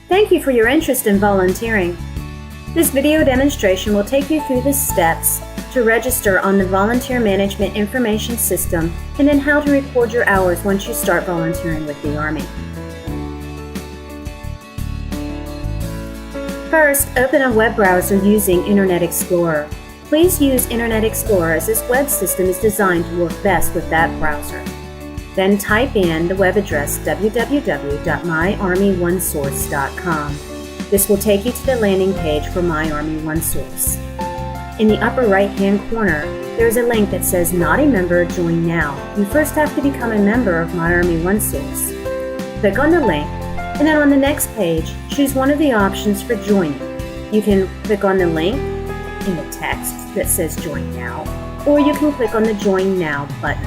Thank you for your interest in volunteering. This video demonstration will take you through the steps to register on the Volunteer Management Information System and then how to record your hours once you start volunteering with the Army. First, open a web browser using Internet Explorer. Please use Internet Explorer as this web system is designed to work best with that browser. Then type in the web address www.myarmy1source.com. This will take you to the landing page for My Army OneSource. In the upper right-hand corner, there is a link that says Not a Member, Join Now. You first have to become a member of My Army OneSource. Click on the link, and then on the next page, choose one of the options for joining. You can click on the link in the text that says Join Now, or you can click on the Join Now button.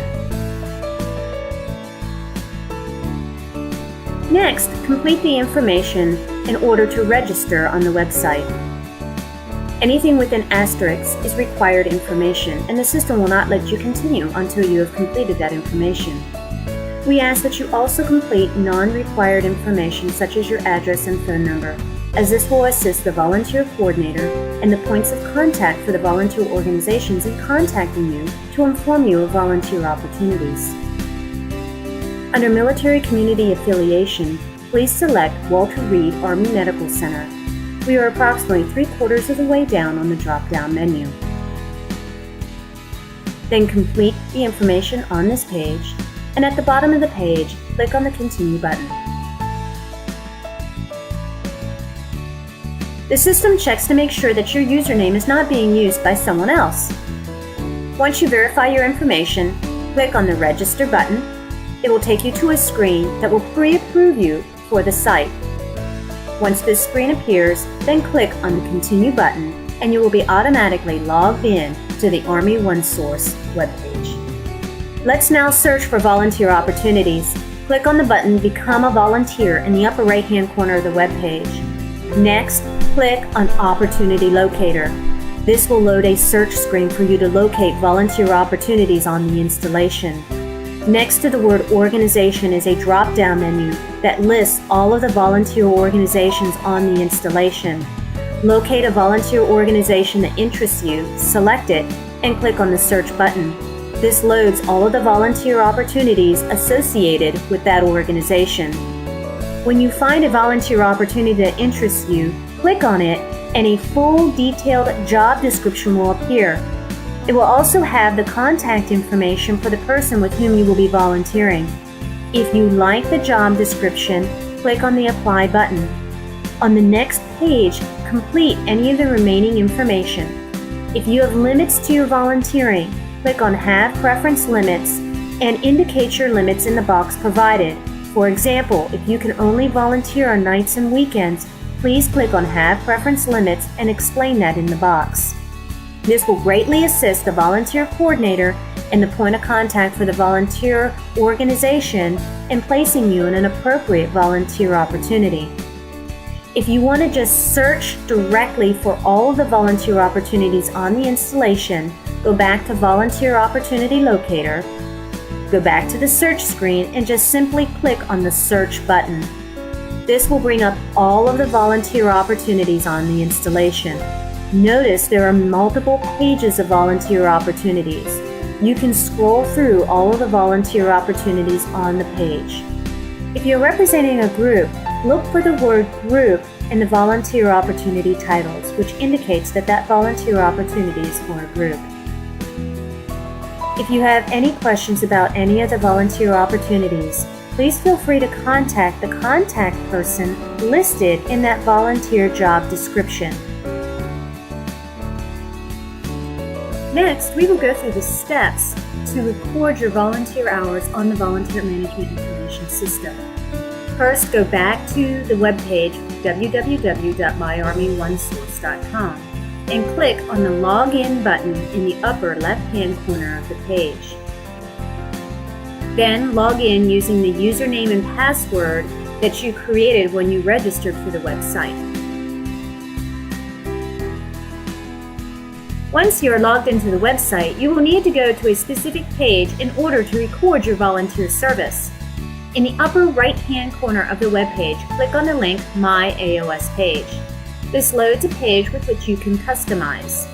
Next, complete the information in order to register on the website. Anything with an asterisk is required information, and the system will not let you continue until you have completed that information. We ask that you also complete non-required information such as your address and phone number, as this will assist the volunteer coordinator and the points of contact for the volunteer organizations in contacting you to inform you of volunteer opportunities. Under Military Community Affiliation, please select Walter Reed Army Medical Center. We are approximately 3/4 of the way down on the drop-down menu. Then complete the information on this page, and at the bottom of the page, click on the Continue button. The system checks to make sure that your username is not being used by someone else. Once you verify your information, click on the Register button. It will take you to a screen that will pre-approve you for the site. Once this screen appears, then click on the Continue button and you will be automatically logged in to the Army OneSource webpage. Let's now search for volunteer opportunities. Click on the button Become a Volunteer in the upper right-hand corner of the webpage. Next, click on Opportunity Locator. This will load a search screen for you to locate volunteer opportunities on the installation. Next to the word organization is a drop-down menu that lists all of the volunteer organizations on the installation. Locate a volunteer organization that interests you, select it, and click on the search button. This loads all of the volunteer opportunities associated with that organization. When you find a volunteer opportunity that interests you, click on it and a full detailed job description will appear. It will also have the contact information for the person with whom you will be volunteering. If you like the job description, click on the Apply button. On the next page, complete any of the remaining information. If you have limits to your volunteering, click on Have Preference Limits and indicate your limits in the box provided. For example, if you can only volunteer on nights and weekends, please click on Have Preference Limits and explain that in the box. This will greatly assist the volunteer coordinator and the point of contact for the volunteer organization in placing you in an appropriate volunteer opportunity. If you want to just search directly for all of the volunteer opportunities on the installation, go back to Volunteer Opportunity Locator, go back to the search screen, and just simply click on the Search button. This will bring up all of the volunteer opportunities on the installation. Notice there are multiple pages of volunteer opportunities. You can scroll through all of the volunteer opportunities on the page. If you're representing a group, look for the word Group in the volunteer opportunity titles, which indicates that that volunteer opportunity is for a group. If you have any questions about any of the volunteer opportunities, please feel free to contact the contact person listed in that volunteer job description. Next, we will go through the steps to record your volunteer hours on the Volunteer Management Information System. First, go back to the webpage www.myarmy1source.com and click on the Login button in the upper left-hand corner of the page. Then log in using the username and password that you created when you registered for the website. Once you are logged into the website, you will need to go to a specific page in order to record your volunteer service. In the upper right-hand corner of the web page, click on the link My AOS Page. This loads a page with which you can customize.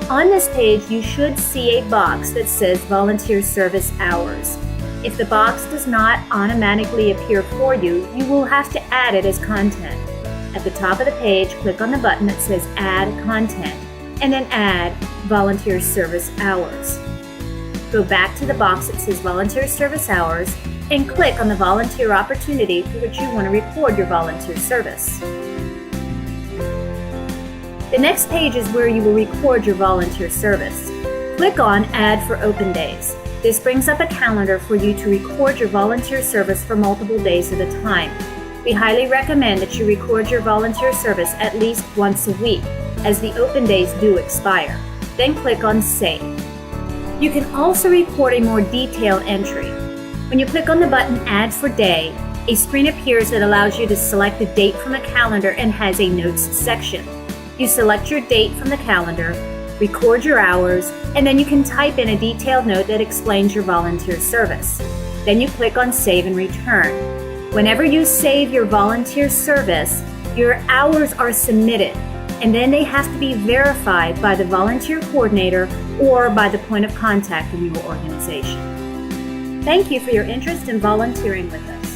On this page, you should see a box that says Volunteer Service Hours. If the box does not automatically appear for you, you will have to add it as content. At the top of the page, click on the button that says Add Content, and then add Volunteer Service Hours. Go back to the box that says Volunteer Service Hours and click on the volunteer opportunity for which you want to record your volunteer service. The next page is where you will record your volunteer service. Click on Add for Open Days. This brings up a calendar for you to record your volunteer service for multiple days at a time. We highly recommend that you record your volunteer service at least once a week, as the open days do expire. Then click on Save. You can also record a more detailed entry. When you click on the button Add for Day, a screen appears that allows you to select a date from a calendar and has a Notes section. You select your date from the calendar, record your hours, and then you can type in a detailed note that explains your volunteer service. Then you click on Save and Return. Whenever you save your volunteer service, your hours are submitted, and then they have to be verified by the volunteer coordinator or by the point of contact in your organization. Thank you for your interest in volunteering with us.